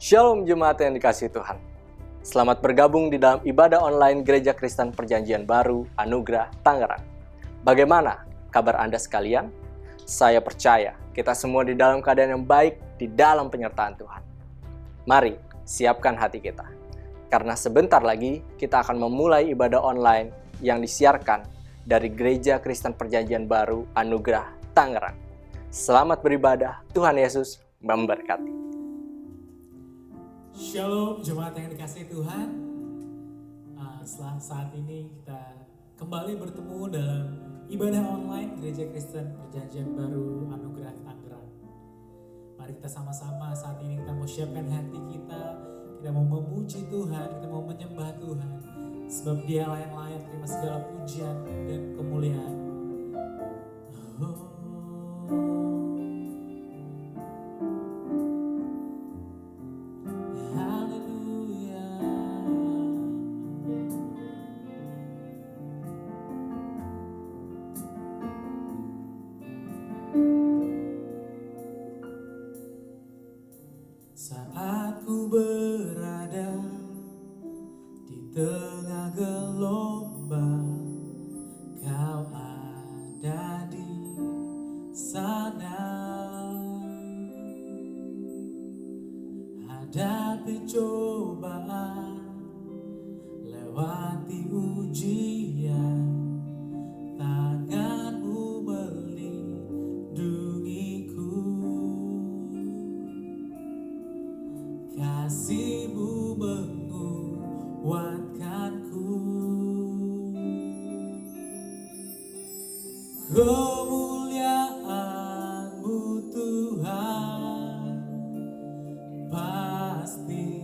Shalom jemaat yang dikasihi Tuhan. Selamat bergabung di dalam ibadah online Gereja Kristen Perjanjian Baru, Anugerah, Tangerang. Bagaimana kabar Anda sekalian? Saya percaya kita semua di dalam keadaan yang baik di dalam penyertaan Tuhan. Mari siapkan hati kita. Karena sebentar lagi kita akan memulai ibadah online yang disiarkan dari Gereja Kristen Perjanjian Baru, Anugerah, Tangerang. Selamat beribadah, Tuhan Yesus memberkati. Shalom jemaat yang dikasihi Tuhan. Setelah saat ini kita kembali bertemu dalam ibadah online Gereja Kristen Perjanjian Baru Anugerah Tangerang. Mari kita sama-sama saat ini kita mau siapkan hati kita mau memuji Tuhan, kita mau menyembah Tuhan. Sebab Dialah yang layak terima segala pujian dan kemuliaan. Saat ku berada di tengah gelombang, Kau ada di sana. Hadapi cobaan, lewati ujian, tangan-Mu melindungiku. Kasih-Mu menguatkanku. Kemuliaan-Mu Tuhan pasti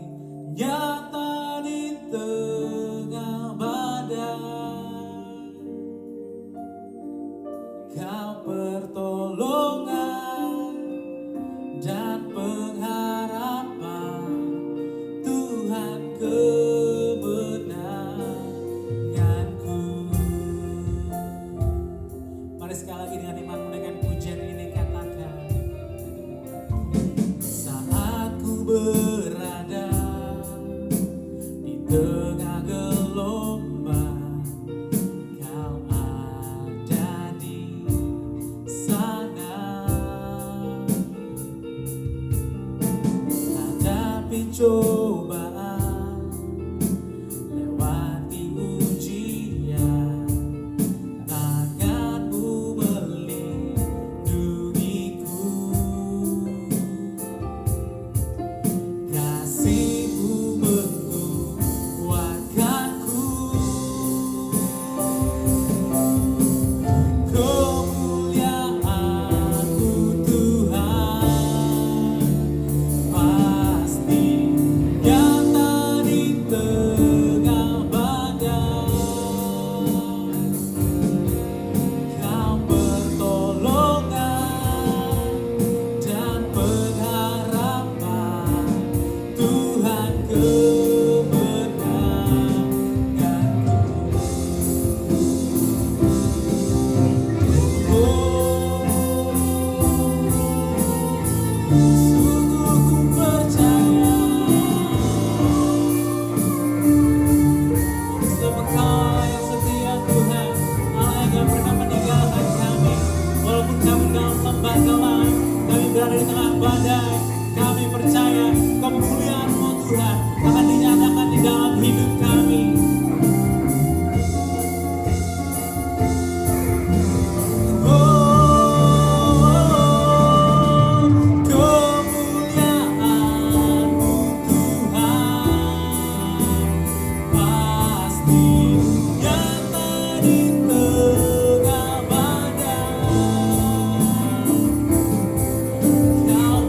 nyata di tengah badai. Kau pertolongan dan pengharapan, Tuhan kemenanganku. Mari sekali lagi dengan iman dengan pujian ini katakan. Saat ku berada di tengah gelombang, Kau ada di sana. Hadapi cobaan, lewati ujian, tangan-Mu melindungiku. Kasih-Mu menguatkanku. Kemuliaan-Mu Tuhan pasti nyata di tengah badai. Kau pertolongan dan pengharapan, Tuhan kemenanganku. Sungguh ku percaya sebab Engkau yang setia Tuhan, Allah yang gak pernah meninggalkan kami. Walaupun kami dalam lembah gelap, kami berada di tengah badai, kami percaya kemuliaan-Mu Tuhan akan dinyatakan di dalam hidup kami. Kemuliaan-Mu Tuhan pasti nyata di tengah badai. Kau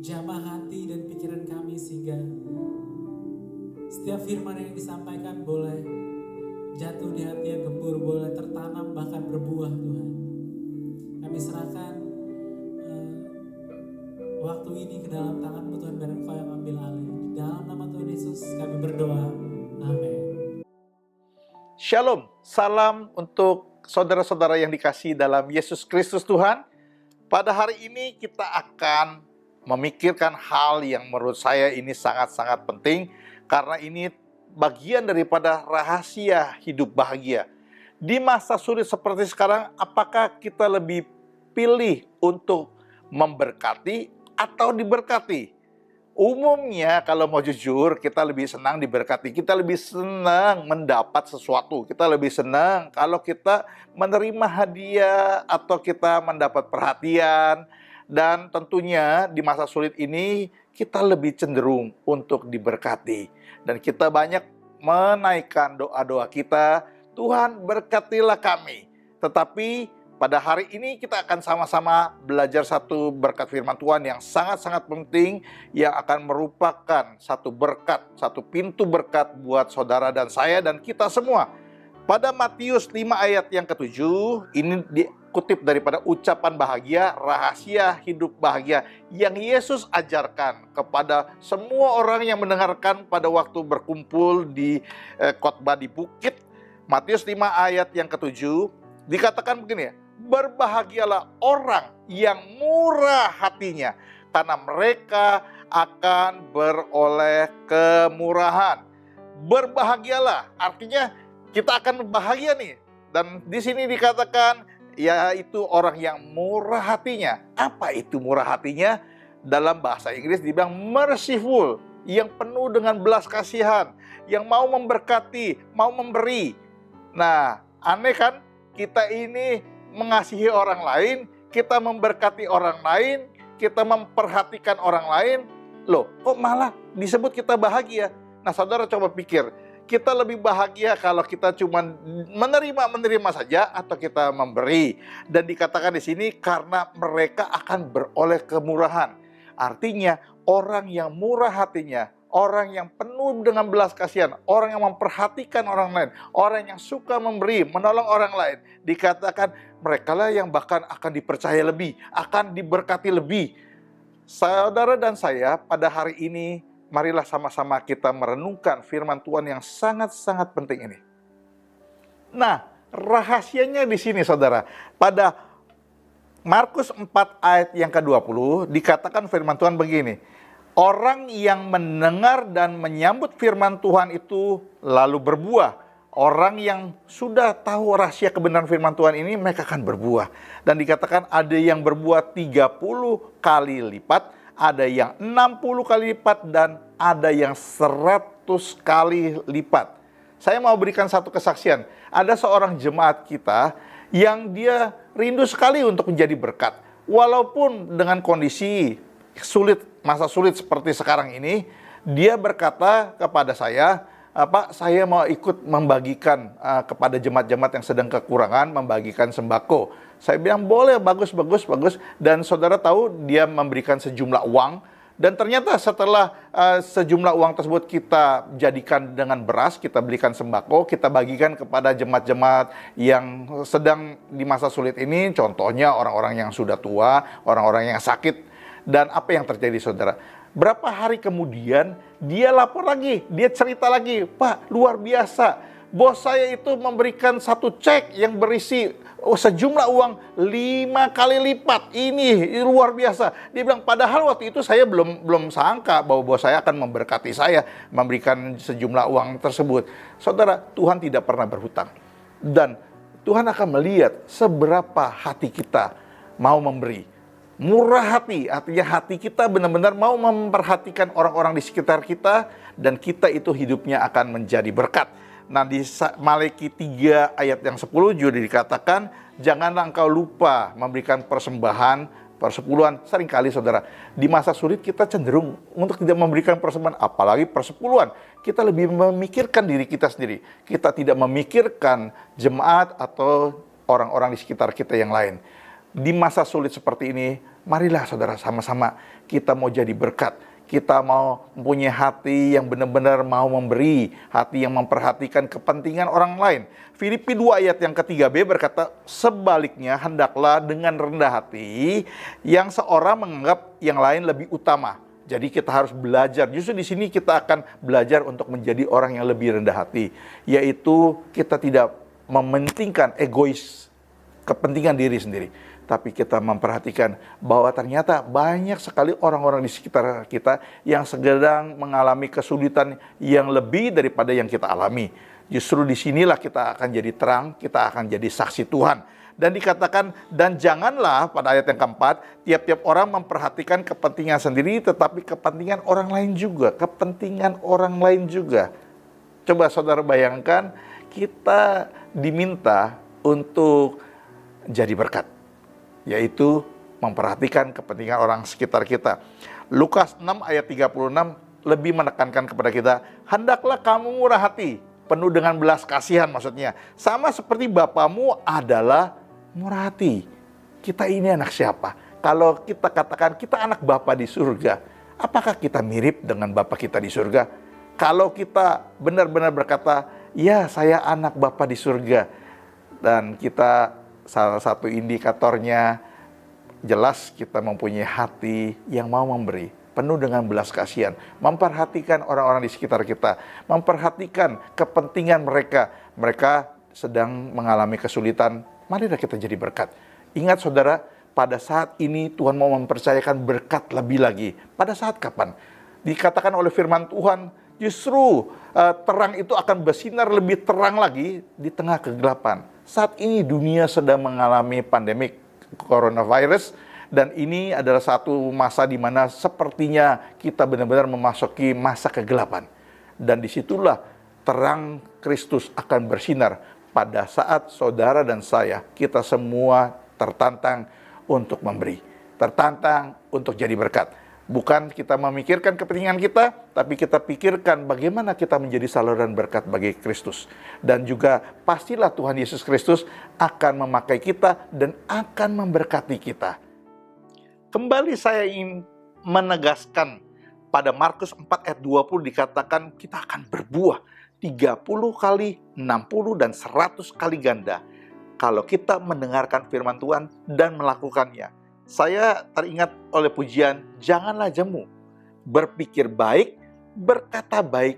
jamah hati dan pikiran kami sehingga setiap firman yang disampaikan boleh jatuh di hati yang gembur, boleh tertanam bahkan berbuah Tuhan. Kami serahkan waktu ini ke dalam tangan-Mu Tuhan, biar Engkau yang ambil alih. Di dalam nama Tuhan Yesus kami berdoa. Amin. Shalom, salam untuk saudara-saudara yang dikasihi dalam Yesus Kristus Tuhan. Pada hari ini kita akan memikirkan hal yang menurut saya ini sangat-sangat penting, karena ini bagian daripada rahasia hidup bahagia. Di masa sulit seperti sekarang, apakah kita lebih pilih untuk memberkati atau diberkati? Umumnya kalau mau jujur, kita lebih senang diberkati. Kita lebih senang mendapat sesuatu. Kita lebih senang kalau kita menerima hadiah atau kita mendapat perhatian. Dan tentunya di masa sulit ini kita lebih cenderung untuk diberkati. Dan kita banyak menaikkan doa-doa kita, Tuhan berkatilah kami. Tetapi pada hari ini kita akan sama-sama belajar satu berkat firman Tuhan yang sangat-sangat penting, yang akan merupakan satu berkat, satu pintu berkat buat saudara dan saya dan kita semua. Pada Matius 5 ayat yang ke-7, ini dikutip daripada ucapan bahagia, rahasia hidup bahagia yang Yesus ajarkan kepada semua orang yang mendengarkan pada waktu berkumpul di khotbah di bukit. Matius 5 ayat yang ke-7 dikatakan begini ya, berbahagialah orang yang murah hatinya, karena mereka akan beroleh kemurahan. Berbahagialah, artinya kita akan bahagia nih. Dan di sini dikatakan yaitu orang yang murah hatinya. Apa itu murah hatinya? Dalam bahasa Inggris dibilang merciful, yang penuh dengan belas kasihan, yang mau memberkati, mau memberi. Nah, aneh kan? Kita ini mengasihi orang lain, kita memberkati orang lain, kita memperhatikan orang lain. Loh, kok malah disebut kita bahagia? Nah, saudara coba pikir, kita lebih bahagia kalau kita cuma menerima saja atau kita memberi. Dan dikatakan di sini karena mereka akan beroleh kemurahan. Artinya orang yang murah hatinya, orang yang penuh dengan belas kasihan, orang yang memperhatikan orang lain, orang yang suka memberi, menolong orang lain, dikatakan merekalah yang bahkan akan dipercaya lebih, akan diberkati lebih. Saudara dan saya pada hari ini, marilah sama-sama kita merenungkan firman Tuhan yang sangat-sangat penting ini. Nah, rahasianya di sini saudara. Pada Markus 4 ayat yang ke-20 dikatakan firman Tuhan begini. Orang yang mendengar dan menyambut firman Tuhan itu lalu berbuah. Orang yang sudah tahu rahasia kebenaran firman Tuhan ini, mereka akan berbuah. Dan dikatakan ada yang berbuah 30 kali lipat, ada yang 60 kali lipat, dan ada yang 100 kali lipat. Saya mau berikan satu kesaksian. Ada seorang jemaat kita yang dia rindu sekali untuk menjadi berkat. Walaupun dengan kondisi sulit, masa sulit seperti sekarang ini, dia berkata kepada saya, Pak, saya mau ikut membagikan kepada jemaat-jemaat yang sedang kekurangan, membagikan sembako. Saya bilang boleh, bagus. Dan saudara tahu dia memberikan sejumlah uang. Dan ternyata setelah sejumlah uang tersebut kita jadikan dengan beras, kita belikan sembako, kita bagikan kepada jemaat-jemaat yang sedang di masa sulit ini. Contohnya orang-orang yang sudah tua, orang-orang yang sakit. Dan apa yang terjadi saudara? Berapa hari kemudian dia lapor lagi, dia cerita lagi, Pak, luar biasa. Bos saya itu memberikan satu cek yang berisi sejumlah uang 5 kali lipat. Ini luar biasa. Dia bilang padahal waktu itu saya belum sangka bahwa bos saya akan memberkati saya, memberikan sejumlah uang tersebut. Saudara, Tuhan tidak pernah berhutang. Dan Tuhan akan melihat seberapa hati kita mau memberi. Murah hati, artinya hati kita benar-benar mau memperhatikan orang-orang di sekitar kita, dan kita itu hidupnya akan menjadi berkat. Nah, di Malaki 3 ayat yang 10 juga dikatakan, janganlah engkau lupa memberikan persembahan, persepuluhan. Seringkali saudara, di masa sulit kita cenderung untuk tidak memberikan persembahan, apalagi persepuluhan. Kita lebih memikirkan diri kita sendiri. Kita tidak memikirkan jemaat atau orang-orang di sekitar kita yang lain. Di masa sulit seperti ini, Marilah saudara sama-sama kita mau jadi berkat. Kita mau mempunyai hati yang benar-benar mau memberi, hati yang memperhatikan kepentingan orang lain. Filipi 2 ayat yang ketiga B berkata, sebaliknya hendaklah dengan rendah hati yang seorang menganggap yang lain lebih utama. Jadi kita harus belajar, justru di sini kita akan belajar untuk menjadi orang yang lebih rendah hati. Yaitu kita tidak mementingkan egois, kepentingan diri sendiri. Tapi kita memperhatikan bahwa ternyata banyak sekali orang-orang di sekitar kita yang sedang mengalami kesulitan yang lebih daripada yang kita alami. Justru disinilah kita akan jadi terang, kita akan jadi saksi Tuhan. Dan dikatakan, dan janganlah pada ayat yang keempat, tiap-tiap orang memperhatikan kepentingan sendiri, tetapi kepentingan orang lain juga. Kepentingan orang lain juga. Coba saudara bayangkan, kita diminta untuk jadi berkat, yaitu memperhatikan kepentingan orang sekitar kita. Lukas 6 ayat 36 lebih menekankan kepada kita, hendaklah kamu murah hati, penuh dengan belas kasihan maksudnya. Sama seperti Bapamu adalah murah hati. Kita ini anak siapa? Kalau kita katakan kita anak Bapa di surga, apakah kita mirip dengan Bapa kita di surga? Kalau kita benar-benar berkata, ya saya anak Bapa di surga, dan kita salah satu indikatornya jelas kita mempunyai hati yang mau memberi, penuh dengan belas kasihan, memperhatikan orang-orang di sekitar kita, memperhatikan kepentingan mereka. Mereka sedang mengalami kesulitan, marilah kita jadi berkat. Ingat saudara, pada saat ini Tuhan mau mempercayakan berkat lebih lagi. Pada saat kapan? Dikatakan oleh firman Tuhan, justru terang itu akan bersinar lebih terang lagi di tengah kegelapan. Saat ini dunia sedang mengalami pandemik coronavirus, dan ini adalah satu masa di mana sepertinya kita benar-benar memasuki masa kegelapan. Dan disitulah terang Kristus akan bersinar pada saat saudara dan saya, kita semua tertantang untuk memberi, tertantang untuk jadi berkat. Bukan kita memikirkan kepentingan kita, tapi kita pikirkan bagaimana kita menjadi saluran berkat bagi Kristus. Dan juga pastilah Tuhan Yesus Kristus akan memakai kita dan akan memberkati kita. Kembali saya ingin menegaskan, pada Markus 4 ayat 20 dikatakan kita akan berbuah 30 kali, 60 dan 100 kali ganda kalau kita mendengarkan firman Tuhan dan melakukannya. Saya teringat oleh pujian, janganlah jemu, berpikir baik, berkata baik,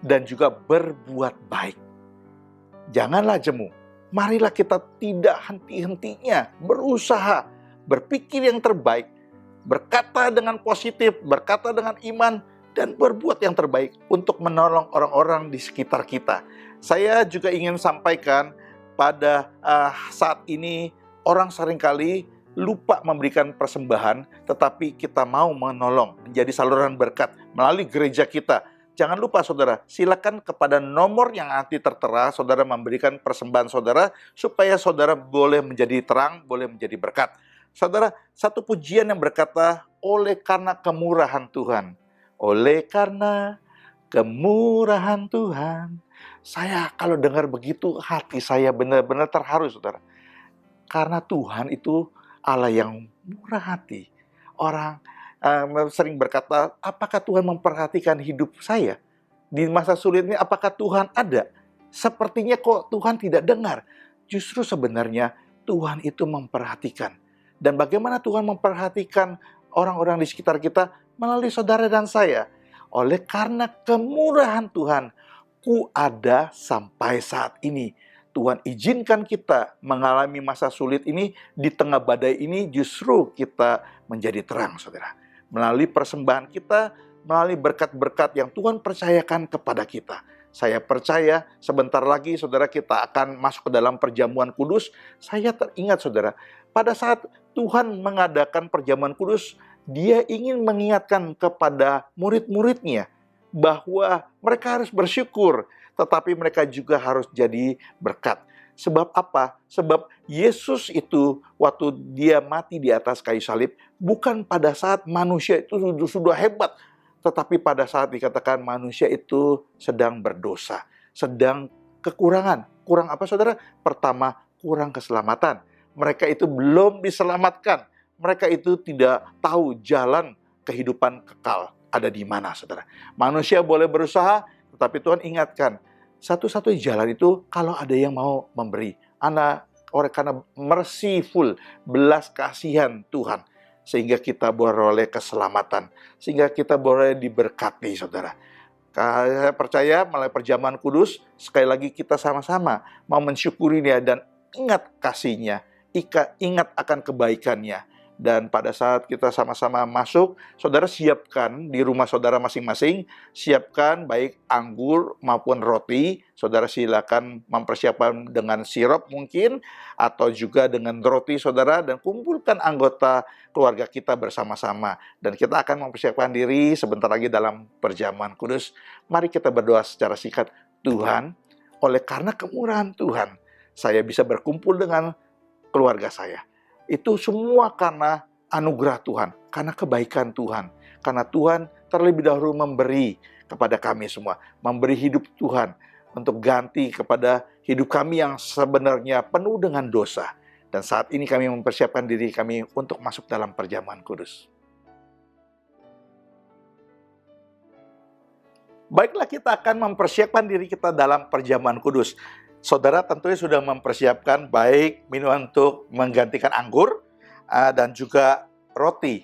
dan juga berbuat baik. Janganlah jemu, marilah kita tidak henti-hentinya berusaha, berpikir yang terbaik, berkata dengan positif, berkata dengan iman, dan berbuat yang terbaik untuk menolong orang-orang di sekitar kita. Saya juga ingin sampaikan pada saat ini orang seringkali lupa memberikan persembahan, tetapi kita mau menolong, menjadi saluran berkat melalui gereja kita. Jangan lupa saudara, silakan kepada nomor yang nanti tertera, saudara memberikan persembahan saudara, supaya saudara boleh menjadi terang, boleh menjadi berkat. Saudara, satu pujian yang berkata, oleh karena kemurahan Tuhan, oleh karena kemurahan Tuhan. Saya kalau dengar begitu, hati saya benar-benar terharu saudara. Karena Tuhan itu Allah yang murah hati. Orang sering berkata, apakah Tuhan memperhatikan hidup saya? Di masa sulit ini, apakah Tuhan ada? Sepertinya kok Tuhan tidak dengar. Justru sebenarnya Tuhan itu memperhatikan. Dan bagaimana Tuhan memperhatikan orang-orang di sekitar kita? Melalui saudara dan saya. Oleh karena kemurahan Tuhan, ku ada sampai saat ini. Tuhan izinkan kita mengalami masa sulit ini, di tengah badai ini justru kita menjadi terang, saudara. Melalui persembahan kita, melalui berkat-berkat yang Tuhan percayakan kepada kita. Saya percaya sebentar lagi, saudara, kita akan masuk ke dalam perjamuan kudus. Saya teringat, saudara, pada saat Tuhan mengadakan perjamuan kudus, Dia ingin mengingatkan kepada murid-muridnya bahwa mereka harus bersyukur, tetapi mereka juga harus jadi berkat. Sebab apa? Sebab Yesus itu waktu Dia mati di atas kayu salib, bukan pada saat manusia itu sudah hebat, tetapi pada saat dikatakan manusia itu sedang berdosa, sedang kekurangan. Kurang apa saudara? Pertama, kurang keselamatan. Mereka itu belum diselamatkan, mereka itu tidak tahu jalan kehidupan kekal ada di mana, saudara. Manusia boleh berusaha, tetapi Tuhan ingatkan, satu-satunya jalan itu kalau ada yang mau memberi. Karena merciful, belas kasihan Tuhan, sehingga kita beroleh keselamatan, sehingga kita beroleh diberkati, saudara. Saya percaya melalui perjamuan kudus, sekali lagi kita sama-sama mau mensyukuri Dia dan ingat kasih-Nya, ingat akan kebaikan-Nya. Dan pada saat kita sama-sama masuk, saudara siapkan di rumah saudara masing-masing, siapkan baik anggur maupun roti. Saudara silakan mempersiapkan dengan sirup mungkin, atau juga dengan roti saudara, dan kumpulkan anggota keluarga kita bersama-sama. Dan kita akan mempersiapkan diri sebentar lagi dalam perjamuan kudus. Mari kita berdoa secara singkat. Tuhan, oleh karena kemurahan Tuhan, saya bisa berkumpul dengan keluarga saya. Itu semua karena anugerah Tuhan, karena kebaikan Tuhan. Karena Tuhan terlebih dahulu memberi kepada kami semua. Memberi hidup Tuhan untuk ganti kepada hidup kami yang sebenarnya penuh dengan dosa. Dan saat ini kami mempersiapkan diri kami untuk masuk dalam perjamuan kudus. Baiklah, kita akan mempersiapkan diri kita dalam perjamuan kudus. Saudara tentunya sudah mempersiapkan baik minuman untuk menggantikan anggur dan juga roti.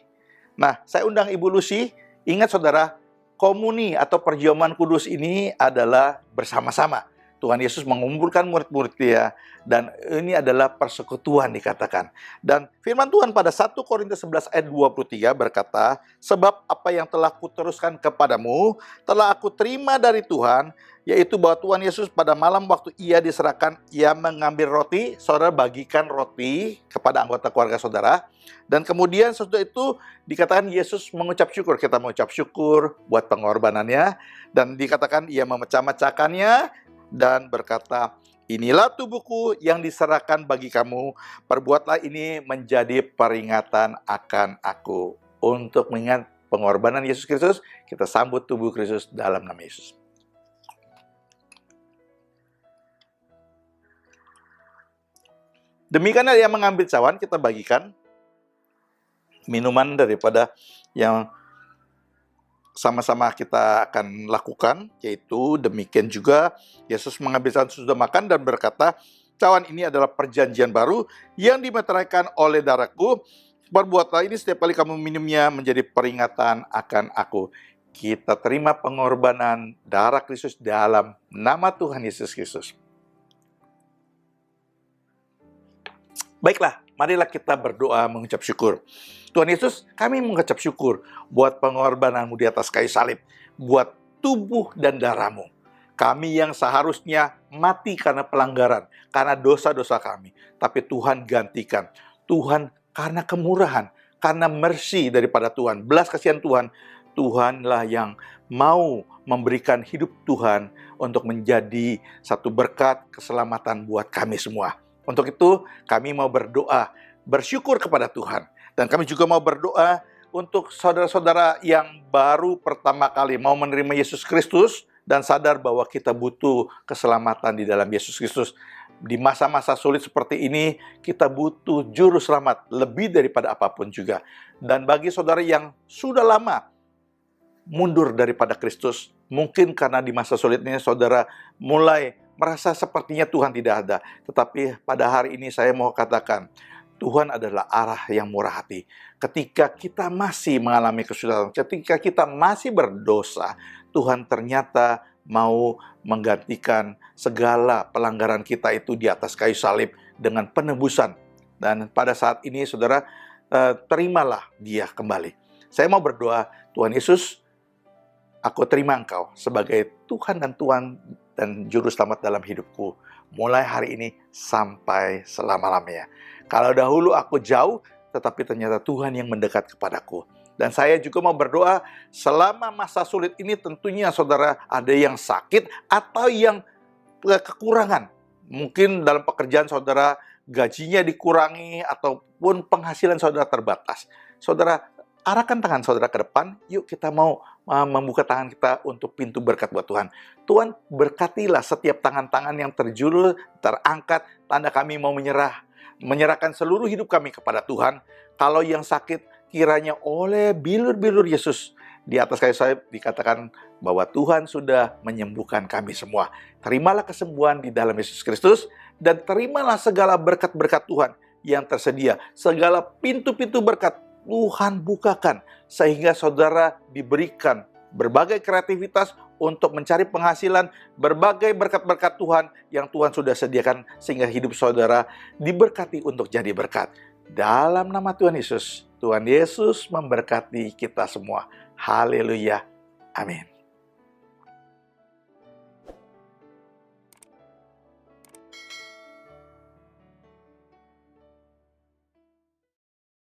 Nah, saya undang Ibu Lucy. Ingat saudara, komuni atau perjamuan kudus ini adalah bersama-sama. Tuhan Yesus mengumpulkan murid-murid Dia, dan ini adalah persekutuan dikatakan. Dan firman Tuhan pada 1 Korintus 11 ayat 23 berkata, sebab apa yang telah kuteruskan kepadamu, telah aku terima dari Tuhan, yaitu bahwa Tuhan Yesus pada malam waktu Ia diserahkan, Ia mengambil roti, saudara bagikan roti kepada anggota keluarga saudara, dan kemudian sesudah itu dikatakan Yesus mengucap syukur. Kita mengucap syukur buat pengorbanannya, dan dikatakan Ia memecah-mecahkannya, dan berkata, inilah tubuhku yang diserahkan bagi kamu, perbuatlah ini menjadi peringatan akan aku. Untuk mengingat pengorbanan Yesus Kristus, kita sambut tubuh Kristus dalam nama Yesus. Demikianlah Ia mengambil cawan, kita bagikan minuman daripada yang sama-sama kita akan lakukan, yaitu demikian juga Yesus mengambil cawan sesudah makan dan berkata, cawan ini adalah perjanjian baru yang dimeteraikan oleh darahku, perbuatlah ini setiap kali kamu minumnya menjadi peringatan akan aku. Kita terima pengorbanan darah Kristus dalam nama Tuhan Yesus Kristus. Baiklah, marilah kita berdoa mengucap syukur. Tuhan Yesus, kami mengucap syukur buat pengorbanan-Mu di atas kayu salib, buat tubuh dan darah-Mu. Kami yang seharusnya mati karena pelanggaran, karena dosa-dosa kami. Tapi Tuhan gantikan. Tuhan karena kemurahan, karena mercy daripada Tuhan, belas kasihan Tuhan, Tuhanlah yang mau memberikan hidup Tuhan untuk menjadi satu berkat keselamatan buat kami semua. Untuk itu kami mau berdoa, bersyukur kepada Tuhan. Dan kami juga mau berdoa untuk saudara-saudara yang baru pertama kali mau menerima Yesus Kristus dan sadar bahwa kita butuh keselamatan di dalam Yesus Kristus. Di masa-masa sulit seperti ini, kita butuh juru selamat lebih daripada apapun juga. Dan bagi saudara yang sudah lama mundur daripada Kristus, mungkin karena di masa sulit ini saudara mulai merasa sepertinya Tuhan tidak ada. Tetapi pada hari ini saya mau katakan, Tuhan adalah arah yang murah hati. Ketika kita masih mengalami kesulitan, ketika kita masih berdosa, Tuhan ternyata mau menggantikan segala pelanggaran kita itu di atas kayu salib dengan penebusan. Dan pada saat ini, saudara, terimalah Dia kembali. Saya mau berdoa, Tuhan Yesus, aku terima Engkau sebagai Tuhan dan Juru Selamat dalam hidupku. Mulai hari ini sampai selama-lamanya. Kalau dahulu aku jauh, tetapi ternyata Tuhan yang mendekat kepadaku. Dan saya juga mau berdoa, selama masa sulit ini tentunya saudara ada yang sakit atau yang kekurangan. Mungkin dalam pekerjaan saudara gajinya dikurangi ataupun penghasilan saudara terbatas. Saudara, arahkan tangan saudara ke depan, yuk kita mau membuka tangan kita untuk pintu berkat buat Tuhan. Tuhan berkatilah setiap tangan-tangan yang terjulur, terangkat, tanda kami mau menyerahkan seluruh hidup kami kepada Tuhan. Kalau yang sakit, kiranya oleh bilur-bilur Yesus di atas kayu salib dikatakan bahwa Tuhan sudah menyembuhkan kami semua. Terimalah kesembuhan di dalam Yesus Kristus, dan terimalah segala berkat-berkat Tuhan yang tersedia. Segala pintu-pintu berkat Tuhan bukakan, sehingga saudara diberikan berbagai kreativitas untuk mencari penghasilan, berbagai berkat-berkat Tuhan yang Tuhan sudah sediakan, sehingga hidup saudara diberkati untuk jadi berkat. Dalam nama Tuhan Yesus, Tuhan Yesus memberkati kita semua. Haleluya. Amin.